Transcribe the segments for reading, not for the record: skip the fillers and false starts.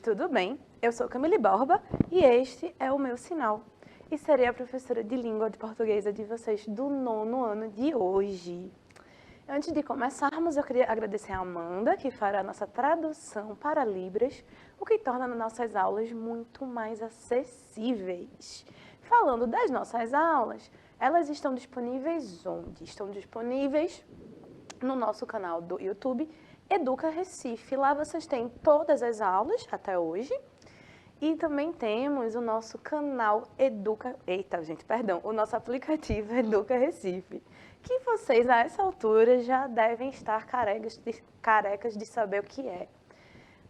tudo bem? Eu sou Camille Borba e este é o meu sinal. E serei a professora de língua de portuguesa de vocês do 9º ano de hoje. Antes de começarmos, eu queria agradecer a Amanda, que fará a nossa tradução para Libras, o que torna nossas aulas muito mais acessíveis. Falando das nossas aulas, elas estão disponíveis onde? Estão disponíveis no nosso canal do YouTube, Educa Recife. Lá vocês têm todas as aulas até hoje. E também temos o nosso canal o nosso aplicativo Educa Recife, que vocês a essa altura já devem estar carecas de saber o que é.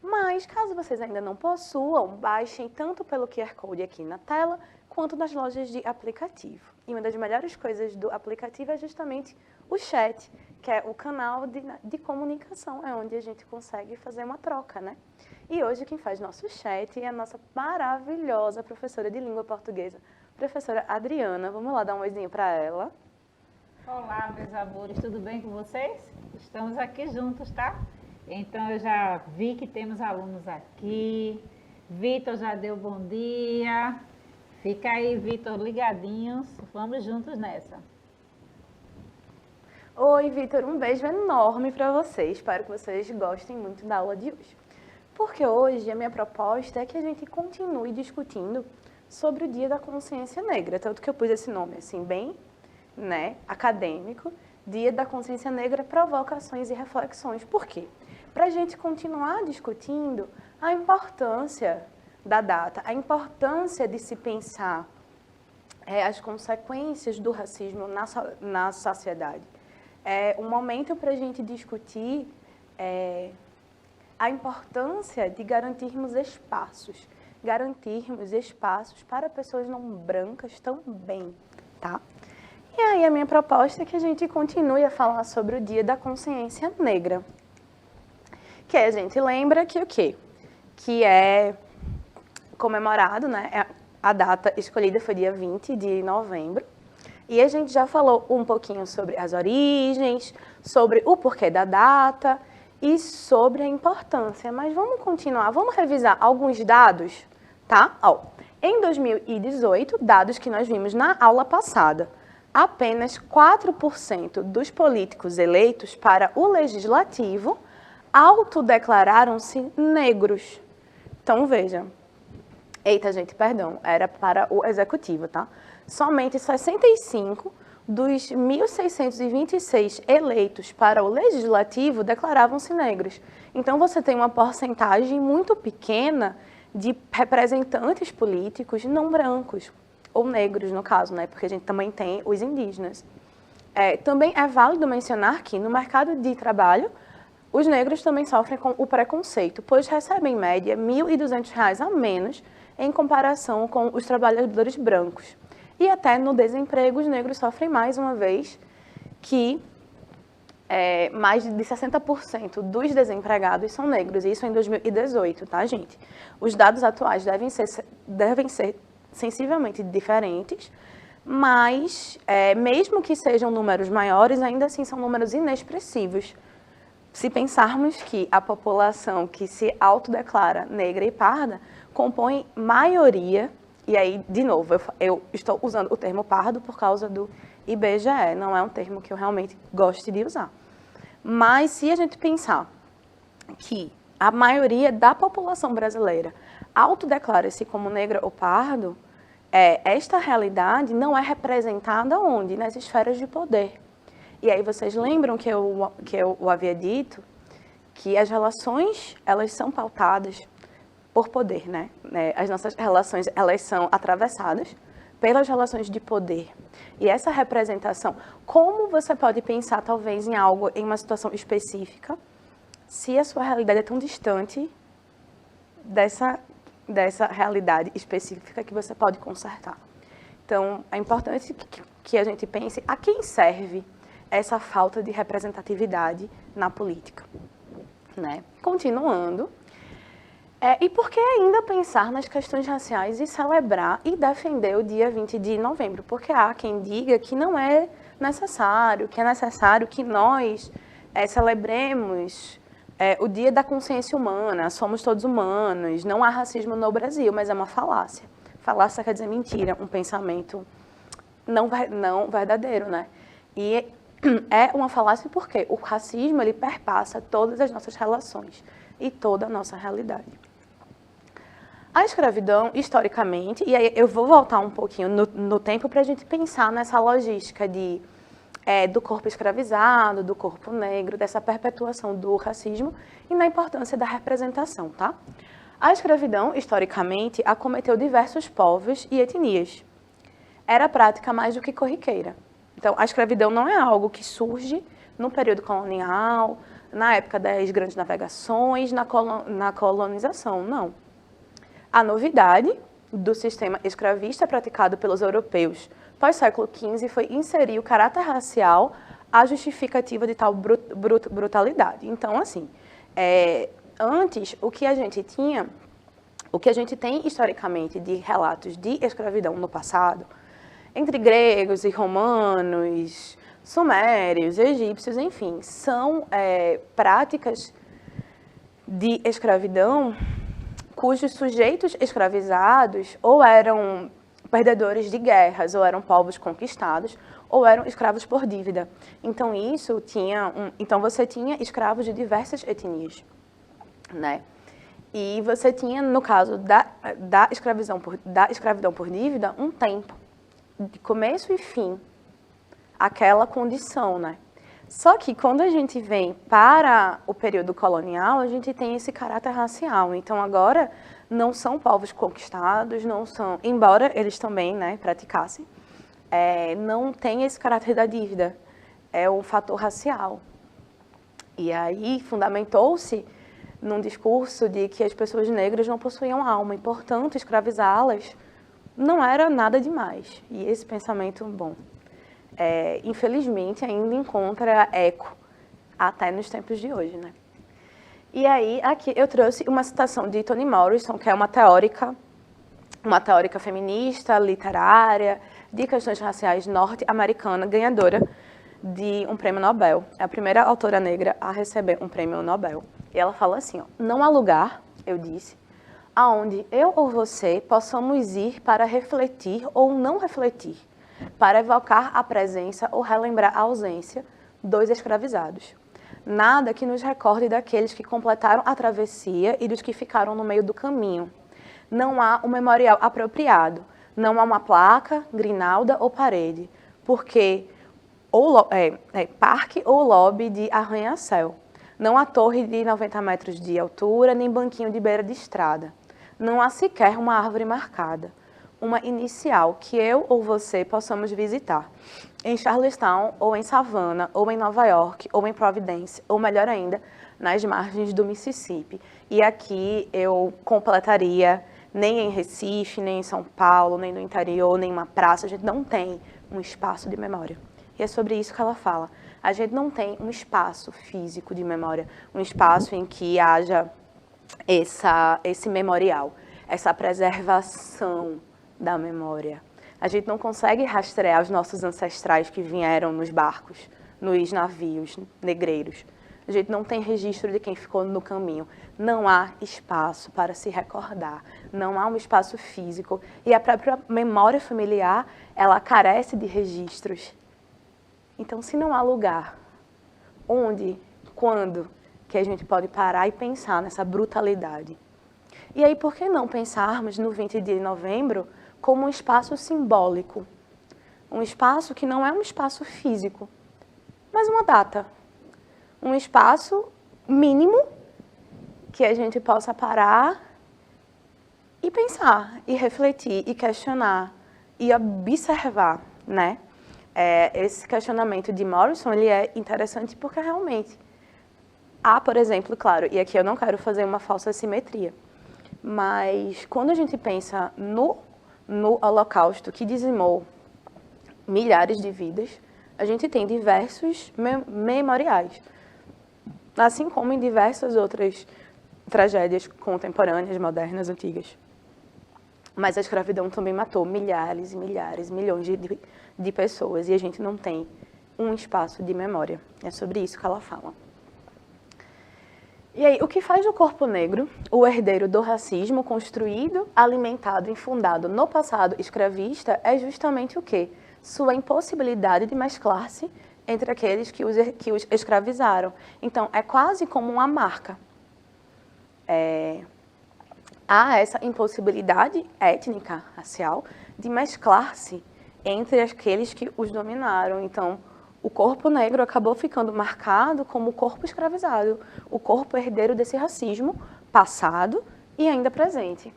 Mas, caso vocês ainda não possuam, baixem tanto pelo QR Code aqui na tela, quanto nas lojas de aplicativo. E uma das melhores coisas do aplicativo é justamente o chat, que é o canal de comunicação, é onde a gente consegue fazer uma troca, né? E hoje quem faz nosso chat é a nossa maravilhosa professora de língua portuguesa, professora Adriana. Vamos lá dar um oizinho para ela. Olá, meus amores, tudo bem com vocês? Estamos aqui juntos, tá? Então, eu já vi que temos alunos aqui. Vitor já deu bom dia. Fica aí, Vitor, ligadinhos. Vamos juntos nessa. Oi, Vitor, um beijo enorme para vocês. Espero que vocês gostem muito da aula de hoje. Porque hoje a minha proposta é que a gente continue discutindo sobre o Dia da Consciência Negra. Tanto que eu pus esse nome assim, bem, né, acadêmico. Dia da Consciência Negra, provocações e reflexões. Por quê? Para a gente continuar discutindo a importância da data, a importância de se pensar as consequências do racismo na sociedade. É um momento para a gente discutir a importância de garantirmos espaços para pessoas não brancas também, tá? E aí a minha proposta é que a gente continue a falar sobre o Dia da Consciência Negra. Que a gente lembra que o quê? Que é comemorado, né? A data escolhida foi dia 20 de novembro. E a gente já falou um pouquinho sobre as origens, sobre o porquê da data e sobre a importância. Mas vamos continuar, vamos revisar alguns dados, tá? Ó, em 2018, dados que nós vimos na aula passada, apenas 4% dos políticos eleitos para o legislativo autodeclararam-se negros. Então, veja. Eita, gente, perdão, era para o executivo, tá? Somente 65 dos 1.626 eleitos para o legislativo declaravam-se negros. Então, você tem uma porcentagem muito pequena de representantes políticos não brancos, ou negros, no caso, né? Porque a gente também tem os indígenas. Também é válido mencionar que no mercado de trabalho, os negros também sofrem com o preconceito, pois recebem, em média, R$ 1.200 a menos em comparação com os trabalhadores brancos. E até no desemprego, os negros sofrem mais uma vez, que mais de 60% dos desempregados são negros, isso em 2018, tá, gente? Os dados atuais devem ser sensivelmente diferentes, mas mesmo que sejam números maiores, ainda assim são números inexpressivos. Se pensarmos que a população que se autodeclara negra e parda compõe maioria, e aí, de novo, eu estou usando o termo pardo por causa do IBGE, não é um termo que eu realmente gosto de usar. Mas se a gente pensar que a maioria da população brasileira autodeclara-se como negra ou pardo, esta realidade não é representada onde? Nas esferas de poder. E aí vocês lembram que eu havia dito que as relações, elas são pautadas por poder, né? As nossas relações, elas são atravessadas pelas relações de poder. E essa representação, como você pode pensar talvez em algo, em uma situação específica, se a sua realidade é tão distante dessa realidade específica que você pode consertar? Então, é importante que a gente pense a quem serve essa falta de representatividade na política, né? Continuando, e por que ainda pensar nas questões raciais e celebrar e defender o dia 20 de novembro? Porque há quem diga que não é necessário, que é necessário que nós celebremos o Dia da Consciência Humana, somos todos humanos, não há racismo no Brasil, mas é uma falácia. Falácia quer dizer mentira, um pensamento não verdadeiro, né? E é uma falácia porque o racismo, ele perpassa todas as nossas relações e toda a nossa realidade. A escravidão, historicamente, e aí eu vou voltar um pouquinho no tempo para a gente pensar nessa logística do corpo escravizado, do corpo negro, dessa perpetuação do racismo e na importância da representação, tá? A escravidão, historicamente, acometeu diversos povos e etnias. Era prática mais do que corriqueira. Então, a escravidão não é algo que surge no período colonial, na época das grandes navegações, na colonização, não. A novidade do sistema escravista praticado pelos europeus pós-século XV foi inserir o caráter racial à justificativa de tal brutalidade. Então, assim, antes, o que a gente tem historicamente de relatos de escravidão no passado, entre gregos e romanos, sumérios, egípcios, enfim, são práticas de escravidão cujos sujeitos escravizados ou eram perdedores de guerras, ou eram povos conquistados, ou eram escravos por dívida. Então então você tinha escravos de diversas etnias, né? E você tinha, no caso da escravidão por dívida, um tempo de começo e fim, aquela condição, né? Só que quando a gente vem para o período colonial, a gente tem esse caráter racial. Então agora não são povos conquistados, não são, embora eles também, né, praticassem, não tem esse caráter da dívida, é um fator racial. E aí fundamentou-se num discurso de que as pessoas negras não possuíam alma e, portanto, escravizá-las não era nada demais. E esse pensamento, bom, infelizmente ainda encontra eco até nos tempos de hoje, né? E aí, aqui eu trouxe uma citação de Toni Morrison, que é uma teórica feminista, literária, de questões raciais norte-americana, ganhadora de um prêmio Nobel. É a primeira autora negra a receber um prêmio Nobel. E ela fala assim, ó, não há lugar, eu disse, aonde eu ou você possamos ir para refletir ou não refletir, para evocar a presença ou relembrar a ausência dos escravizados. Nada que nos recorde daqueles que completaram a travessia e dos que ficaram no meio do caminho. Não há um memorial apropriado, não há uma placa, grinalda ou parede, porque parque ou lobby de arranha-céu. Não há torre de 90 metros de altura, nem banquinho de beira de estrada. Não há sequer uma árvore marcada, uma inicial que eu ou você possamos visitar. Em Charlestown, ou em Savannah, ou em Nova York, ou em Providence, ou melhor ainda, nas margens do Mississippi. E aqui eu completaria, nem em Recife, nem em São Paulo, nem no interior, nem uma praça, a gente não tem um espaço de memória. E é sobre isso que ela fala. A gente não tem um espaço físico de memória, um espaço em que haja esse memorial, essa preservação da memória. A gente não consegue rastrear os nossos ancestrais que vieram nos barcos, nos navios negreiros. A gente não tem registro de quem ficou no caminho. Não há espaço para se recordar. Não há um espaço físico. E a própria memória familiar, ela carece de registros. Então, se não há lugar, onde, quando, que a gente pode parar e pensar nessa brutalidade? E aí, por que não pensarmos no 20 de novembro como um espaço simbólico? Um espaço que não é um espaço físico, mas uma data. Um espaço mínimo que a gente possa parar e pensar, e refletir, e questionar, e observar, né? Esse questionamento de Morrison, ele é interessante porque realmente há, por exemplo, claro, e aqui eu não quero fazer uma falsa simetria, mas quando a gente pensa no Holocausto que dizimou milhares de vidas, a gente tem diversos memoriais, assim como em diversas outras tragédias contemporâneas, modernas, antigas. Mas a escravidão também matou milhares e milhares, milhões de pessoas, e a gente não tem um espaço de memória. É sobre isso que ela fala. E aí, o que faz do corpo negro o herdeiro do racismo construído, alimentado e fundado no passado escravista é justamente o quê? Sua impossibilidade de mesclar-se entre aqueles que os escravizaram. Então, é quase como uma marca. Há essa impossibilidade étnica, racial, de mesclar-se entre aqueles que os dominaram. Então, o corpo negro acabou ficando marcado como o corpo escravizado, o corpo herdeiro desse racismo passado e ainda presente.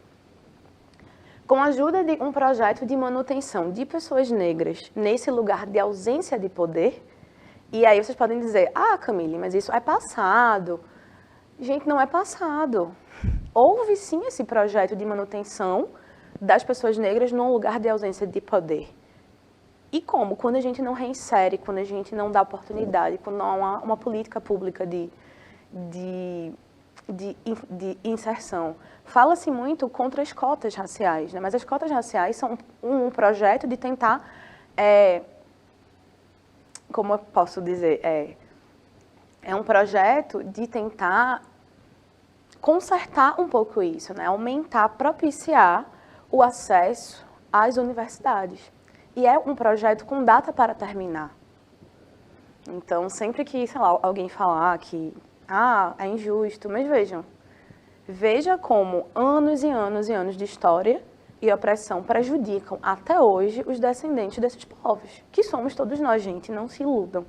Com a ajuda de um projeto de manutenção de pessoas negras nesse lugar de ausência de poder, e aí vocês podem dizer, ah, Camille, mas isso é passado. Gente, não é passado. Houve sim esse projeto de manutenção das pessoas negras num lugar de ausência de poder. E como? Quando a gente não reinsere, quando a gente não dá oportunidade, quando não há uma política pública de inserção. Fala-se muito contra as cotas raciais, né? Mas as cotas raciais são um projeto de tentar, como eu posso dizer, é um projeto de tentar consertar um pouco isso, né? Aumentar, propiciar o acesso às universidades. E é um projeto com data para terminar. Então, sempre que, sei lá, alguém falar que é injusto, mas veja como anos e anos e anos de história e opressão prejudicam até hoje os descendentes desses povos, que somos todos nós, gente, não se iludam.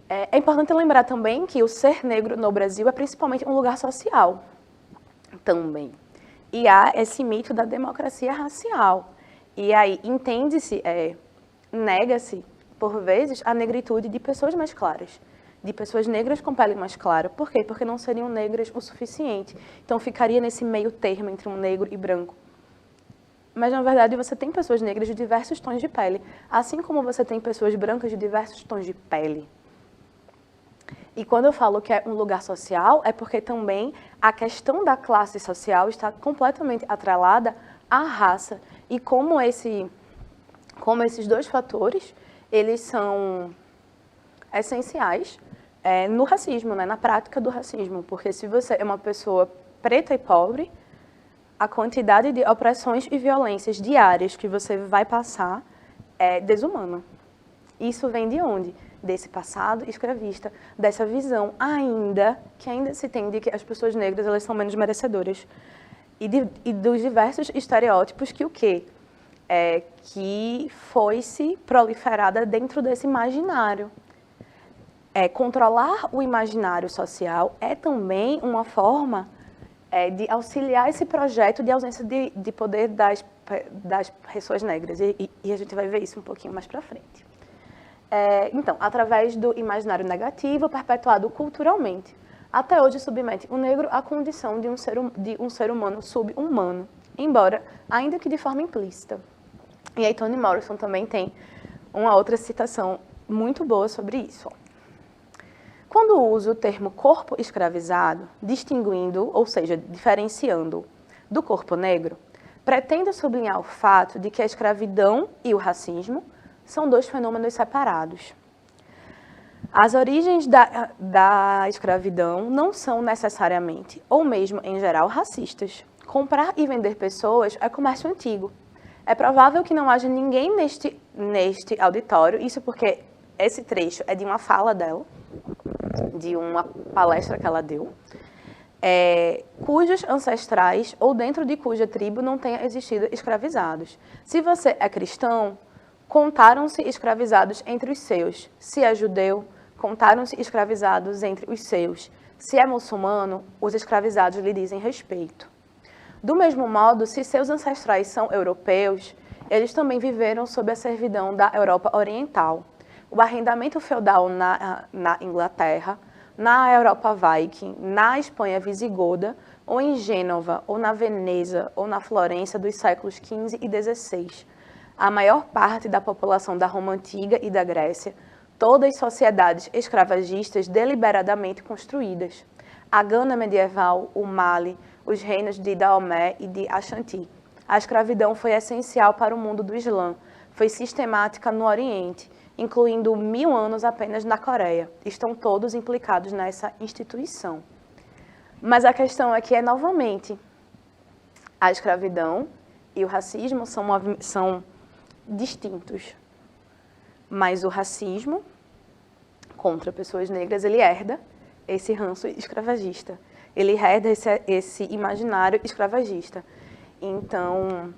É importante lembrar também que o ser negro no Brasil é principalmente um lugar social também. E há esse mito da democracia racial. E aí, entende-se, nega-se, por vezes, a negritude de pessoas mais claras, de pessoas negras com pele mais clara. Por quê? Porque não seriam negras o suficiente. Então, ficaria nesse meio termo entre um negro e branco. Mas, na verdade, você tem pessoas negras de diversos tons de pele, assim como você tem pessoas brancas de diversos tons de pele. E quando eu falo que é um lugar social, é porque também a questão da classe social está completamente atrelada à raça. E como esses dois fatores, eles são essenciais no racismo, né, na prática do racismo. Porque se você é uma pessoa preta e pobre, a quantidade de opressões e violências diárias que você vai passar é desumana. Isso vem de onde? Desse passado escravista, dessa visão que ainda se tem de que as pessoas negras elas são menos merecedoras. E dos diversos estereótipos que que foi-se proliferada dentro desse imaginário. Controlar o imaginário social é também uma forma de auxiliar esse projeto de ausência de poder das pessoas negras. E a gente vai ver isso um pouquinho mais para frente. Então, através do imaginário negativo perpetuado culturalmente, até hoje submete o negro à condição de um ser humano sub-humano, embora ainda que de forma implícita. E aí Toni Morrison também tem uma outra citação muito boa sobre isso. Quando usa o termo corpo escravizado, distinguindo, ou seja, diferenciando do corpo negro, pretende sublinhar o fato de que a escravidão e o racismo são dois fenômenos separados. As origens da escravidão não são necessariamente, ou mesmo em geral, racistas. Comprar e vender pessoas é comércio antigo. É provável que não haja ninguém neste auditório, isso porque esse trecho é de uma fala dela, de uma palestra que ela deu, cujos ancestrais ou dentro de cuja tribo não tenha existido escravizados. Se você é cristão, contaram-se escravizados entre os seus. Se é judeu, contaram-se escravizados entre os seus. Se é muçulmano, os escravizados lhe dizem respeito. Do mesmo modo, se seus ancestrais são europeus, eles também viveram sob a servidão da Europa Oriental. O arrendamento feudal na Inglaterra, na Europa Viking, na Espanha visigoda, ou em Gênova, ou na Veneza, ou na Florença dos séculos XV e XVI. A maior parte da população da Roma Antiga e da Grécia, todas sociedades escravagistas deliberadamente construídas. A Gana medieval, o Mali, os reinos de Daomé e de Ashanti. A escravidão foi essencial para o mundo do Islã, foi sistemática no Oriente, incluindo 1000 anos apenas na Coreia. Estão todos implicados nessa instituição. Mas a questão aqui é, novamente, a escravidão e o racismo são distintos. Mas o racismo contra pessoas negras, ele herda esse ranço escravagista. Ele herda esse imaginário escravagista. Então,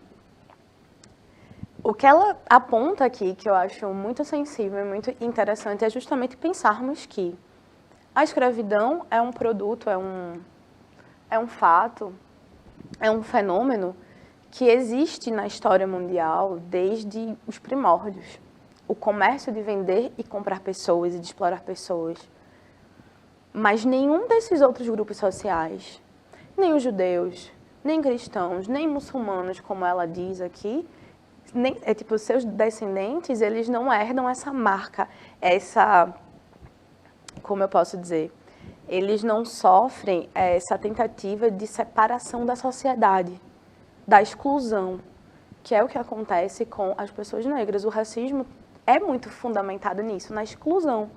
o que ela aponta aqui, que eu acho muito sensível e muito interessante, é justamente pensarmos que a escravidão é um produto, é um fato, é um fenômeno que existe na história mundial desde os primórdios. O comércio de vender e comprar pessoas e de explorar pessoas. Mas nenhum desses outros grupos sociais, nem os judeus, nem cristãos, nem muçulmanos, como ela diz aqui, nem, seus descendentes, eles não herdam essa marca, como eu posso dizer, eles não sofrem essa tentativa de separação da sociedade, da exclusão, que é o que acontece com as pessoas negras. O racismo é muito fundamentado nisso, na exclusão,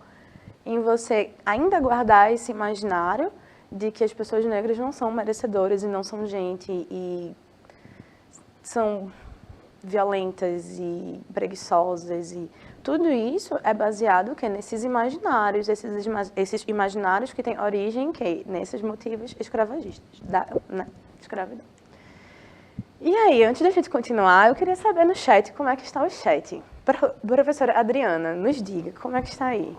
em você ainda guardar esse imaginário de que as pessoas negras não são merecedoras e não são gente e são violentas e preguiçosas e tudo isso é baseado nesses imaginários, esses imaginários que têm origem nesses motivos escravagistas da escravidão. E aí, antes da gente continuar, eu queria saber no chat como é que está o chat. Professora Adriana, nos diga, como é que está aí?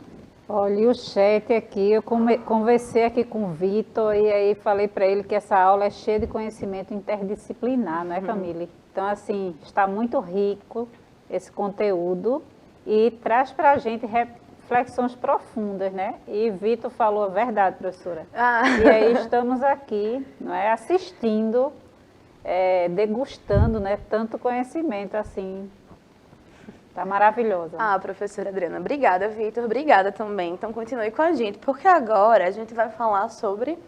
Olha, o chat aqui, eu conversei aqui com o Vitor e aí falei para ele que essa aula é cheia de conhecimento interdisciplinar, não é, Camille? Então, assim, está muito rico esse conteúdo e traz para a gente reflexões profundas, né? E Vitor falou a verdade, professora. E aí estamos aqui, não é, assistindo, degustando, né, tanto conhecimento, assim. Tá maravilhosa. Professora Adriana, obrigada, Vitor, obrigada também. Então, continue com a gente, porque agora a gente vai falar sobre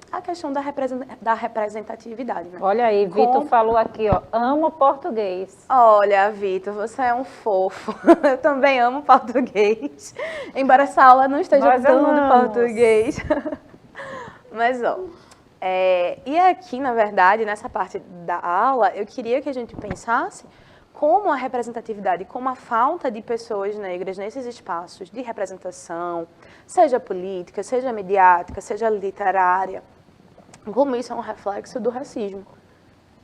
a questão da representatividade, né? Olha aí, Vitor falou aqui, ó, amo português. Olha, Vitor, você é um fofo. Eu também amo português, embora essa aula não esteja dando português. Mas, ó, e aqui, na verdade, nessa parte da aula, eu queria que a gente pensasse como a representatividade, como a falta de pessoas negras nesses espaços de representação, seja política, seja midiática, seja literária, como isso é um reflexo do racismo.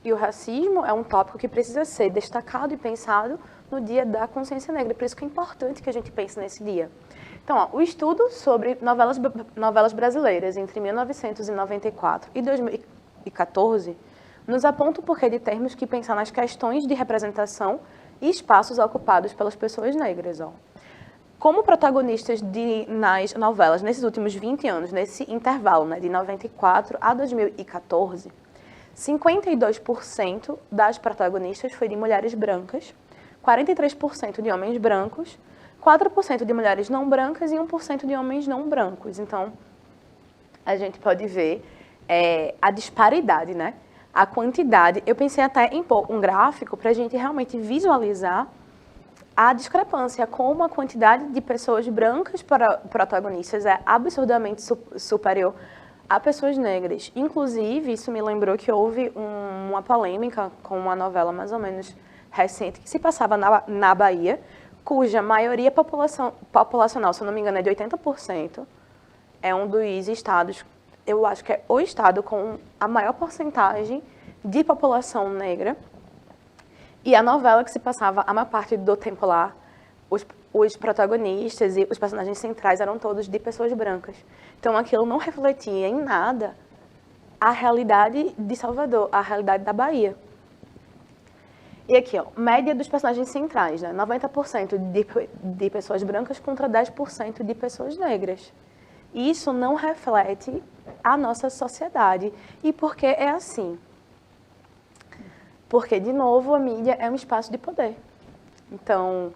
E o racismo é um tópico que precisa ser destacado e pensado no Dia da Consciência Negra, por isso que é importante que a gente pense nesse dia. Então, ó, o estudo sobre novelas brasileiras entre 1994 e 2014 nos aponta o porquê de termos que pensar nas questões de representação e espaços ocupados pelas pessoas negras. Ó. Como protagonistas nas novelas, nesses últimos 20 anos, nesse intervalo, né, de 94 a 2014, 52% das protagonistas foi de mulheres brancas, 43% de homens brancos, 4% de mulheres não brancas e 1% de homens não brancos. Então, a gente pode ver a disparidade, né? A quantidade. Eu pensei até em pôr um gráfico para a gente realmente visualizar a discrepância, como a quantidade de pessoas brancas para protagonistas é absurdamente superior a pessoas negras. Inclusive, isso me lembrou que houve uma polêmica com uma novela mais ou menos recente que se passava na Bahia, cuja maioria populacional, se eu não me engano, é de 80%. É um dos estados, eu acho que é o estado com a maior porcentagem de população negra. E a novela que se passava a maior parte do tempo lá, os protagonistas e os personagens centrais eram todos de pessoas brancas. Então aquilo não refletia em nada a realidade de Salvador, a realidade da Bahia. E aqui, ó, média dos personagens centrais, né? 90% de pessoas brancas contra 10% de pessoas negras. Isso não reflete a nossa sociedade. E por que é assim? Porque, de novo, a mídia é um espaço de poder. Então,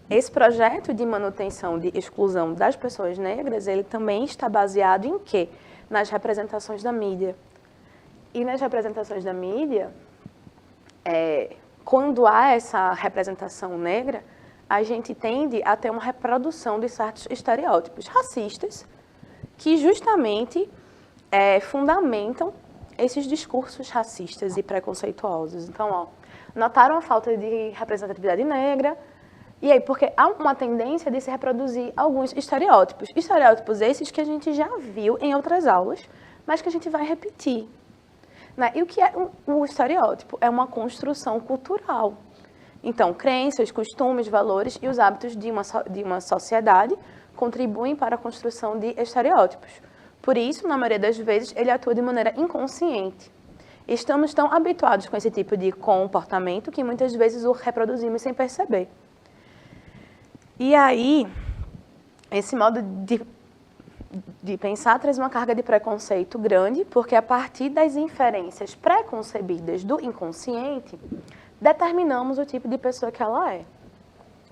esse projeto de manutenção de exclusão das pessoas negras, ele também está baseado em quê? Nas representações da mídia. E nas representações da mídia, quando há essa representação negra, a gente tende a ter uma reprodução de certos estereótipos racistas que justamente fundamentam esses discursos racistas e preconceituosos. Então, ó, notaram a falta de representatividade negra, e aí, porque há uma tendência de se reproduzir alguns estereótipos. Estereótipos esses que a gente já viu em outras aulas, mas que a gente vai repetir. Né? E o que é um estereótipo? É uma construção cultural. Então, crenças, costumes, valores e os hábitos de uma sociedade contribuem para a construção de estereótipos. Por isso, na maioria das vezes, ele atua de maneira inconsciente. Estamos tão habituados com esse tipo de comportamento que muitas vezes o reproduzimos sem perceber. E aí, esse modo de pensar traz uma carga de preconceito grande, porque a partir das inferências preconcebidas do inconsciente, determinamos o tipo de pessoa que ela é.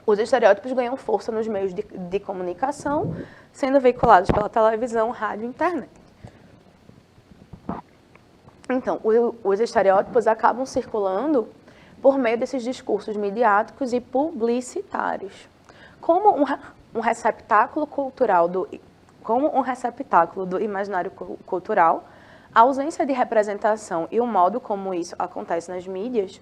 Os estereótipos ganham força nos meios de comunicação, sendo veiculados pela televisão, rádio e internet. Então, os estereótipos acabam circulando por meio desses discursos midiáticos e publicitários. Como um receptáculo do imaginário cultural, a ausência de representação e o modo como isso acontece nas mídias,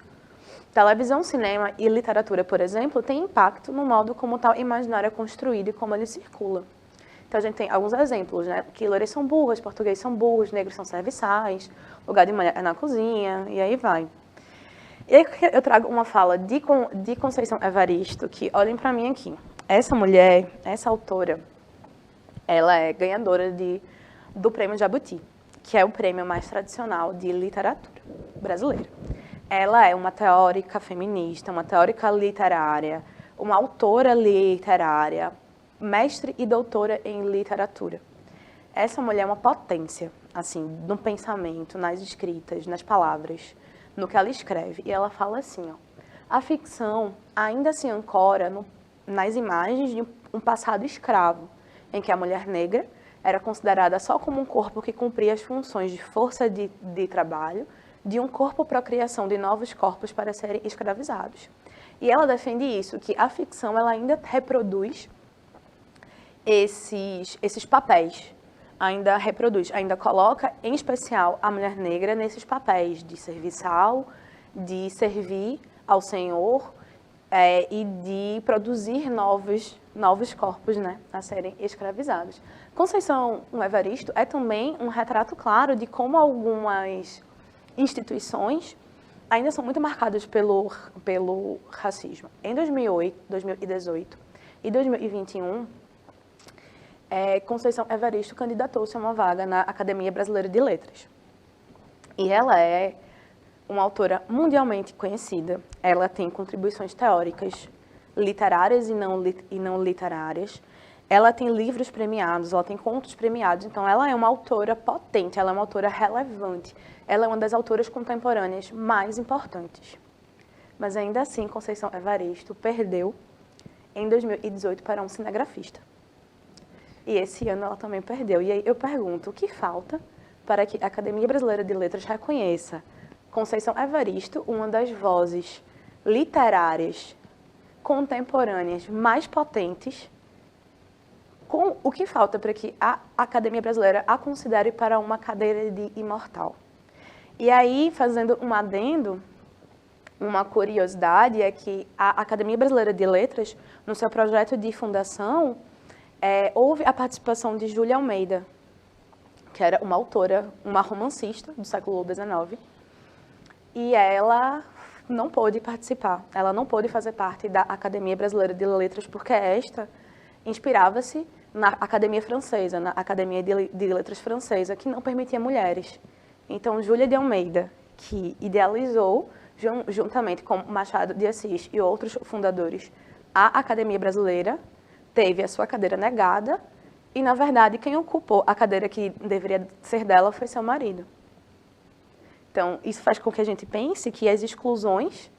televisão, cinema e literatura, por exemplo, tem impacto no modo como tal imaginário é construído e como ele circula. Então, a gente tem alguns exemplos, né? Que loiras são burras, portugueses são burros, negros são serviçais, lugar de mulher é na cozinha, e aí vai. E aí eu trago uma fala de Conceição Evaristo, que olhem para mim aqui. Essa mulher, essa autora, ela é ganhadora do Prêmio Jabuti, que é o prêmio mais tradicional de literatura brasileira. Ela é uma teórica feminista, uma teórica literária, uma autora literária, mestre e doutora em literatura. Essa mulher é uma potência, assim, no pensamento, nas escritas, nas palavras, no que ela escreve. E ela fala assim, ó, a ficção ainda se ancora nas imagens de um passado escravo, em que a mulher negra era considerada só como um corpo que cumpria as funções de força de trabalho, de um corpo para a criação de novos corpos para serem escravizados. E ela defende isso, que a ficção ela ainda reproduz esses papéis, ainda coloca, em especial, a mulher negra nesses papéis de serviçal, de servir ao Senhor e de produzir novos corpos, né, a serem escravizados. Conceição Evaristo é também um retrato claro de como algumas instituições ainda são muito marcadas pelo racismo. Em 2008, 2018 e 2021, Conceição Evaristo candidatou-se a uma vaga na Academia Brasileira de Letras. E ela é uma autora mundialmente conhecida. Ela tem contribuições teóricas, literárias e não literárias. Ela tem livros premiados, ela tem contos premiados. Então, ela é uma autora potente, ela é uma autora relevante. Ela é uma das autoras contemporâneas mais importantes. Mas, ainda assim, Conceição Evaristo perdeu em 2018 para um cinegrafista. E esse ano ela também perdeu. E aí eu pergunto, o que falta para que a Academia Brasileira de Letras reconheça Conceição Evaristo, uma das vozes literárias contemporâneas mais potentes, com o que falta para que a Academia Brasileira a considere para uma cadeira de imortal? E aí, fazendo um adendo, uma curiosidade é que a Academia Brasileira de Letras, no seu projeto de fundação, houve a participação de Júlia Almeida, que era uma autora, uma romancista do século XIX, e ela não pôde participar, ela não pôde fazer parte da Academia Brasileira de Letras, porque esta inspirava-se na Academia Francesa, na Academia de Letras Francesa, que não permitia mulheres. Então, Júlia de Almeida, que idealizou, juntamente com Machado de Assis e outros fundadores, a Academia Brasileira, teve a sua cadeira negada e, na verdade, quem ocupou a cadeira que deveria ser dela foi seu marido. Então, isso faz com que a gente pense que as exclusões,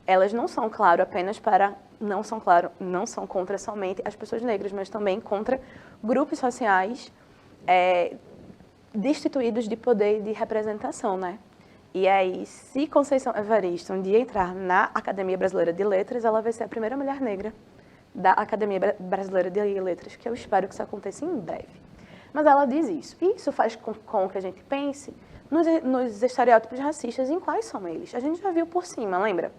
elas não são, claro, apenas para... não são contra somente as pessoas negras, mas também contra grupos sociais destituídos de poder e de representação, né? E aí, se Conceição Evaristo um dia entrar na Academia Brasileira de Letras, ela vai ser a primeira mulher negra da Academia Brasileira de Letras, que eu espero que isso aconteça em breve. Mas ela diz isso. E isso faz com que a gente pense nos estereótipos racistas, em quais são eles. A gente já viu por cima, lembra?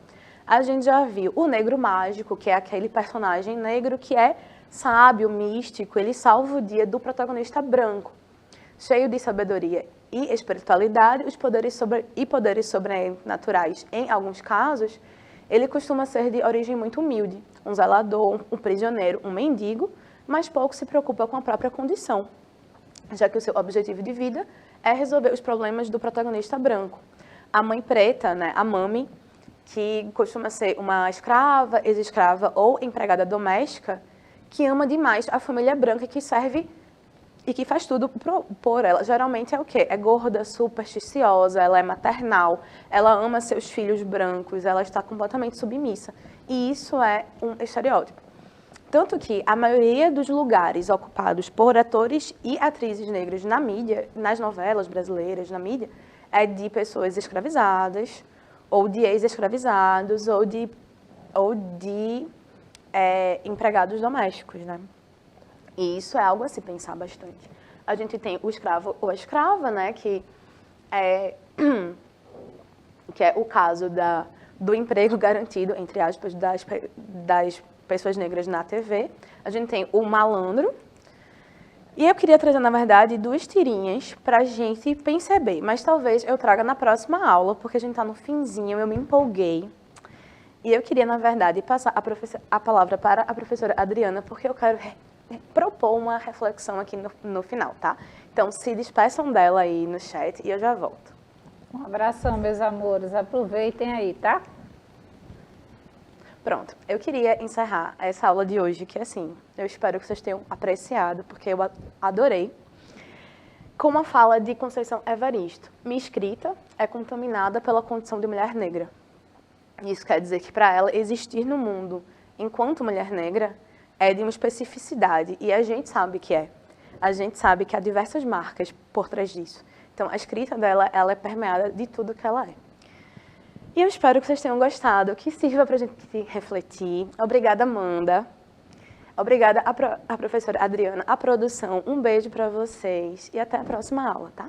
A gente já viu o negro mágico, que é aquele personagem negro que é sábio, místico, ele salva o dia do protagonista branco, cheio de sabedoria e espiritualidade, os poderes sobrenaturais. Em alguns casos, ele costuma ser de origem muito humilde, um zelador, um prisioneiro, um mendigo, mas pouco se preocupa com a própria condição, já que o seu objetivo de vida é resolver os problemas do protagonista branco. A mãe preta, né, a mami, que costuma ser uma escrava, ex-escrava ou empregada doméstica, que ama demais a família branca que serve e que faz tudo por ela. Geralmente é o quê? É gorda, supersticiosa, ela é maternal, ela ama seus filhos brancos, ela está completamente submissa. E isso é um estereótipo. Tanto que a maioria dos lugares ocupados por atores e atrizes negras na mídia, nas novelas brasileiras, na mídia, é de pessoas escravizadas, ou de ex-escravizados, ou de empregados domésticos, né? E isso é algo a se pensar bastante. A gente tem o escravo ou a escrava, né, que é o caso do emprego garantido, entre aspas, das pessoas negras na TV. A gente tem o malandro. E eu queria trazer, na verdade, 2 tirinhas para a gente perceber, mas talvez eu traga na próxima aula, porque a gente está no finzinho, eu me empolguei. E eu queria, na verdade, passar a palavra para a professora Adriana, porque eu quero propor uma reflexão aqui no final, tá? Então, se despeçam dela aí no chat e eu já volto. Um abração, meus amores. Aproveitem aí, tá? Pronto, eu queria encerrar essa aula de hoje, que assim, eu espero que vocês tenham apreciado, porque eu adorei, com uma fala de Conceição Evaristo. Minha escrita é contaminada pela condição de mulher negra. Isso quer dizer que para ela existir no mundo enquanto mulher negra é de uma especificidade, e a gente sabe que é. A gente sabe que há diversas marcas por trás disso. Então, a escrita dela, ela é permeada de tudo que ela é. E eu espero que vocês tenham gostado, que sirva para a gente refletir. Obrigada, Amanda. Obrigada à professora Adriana, à produção. Um beijo para vocês e até a próxima aula, tá?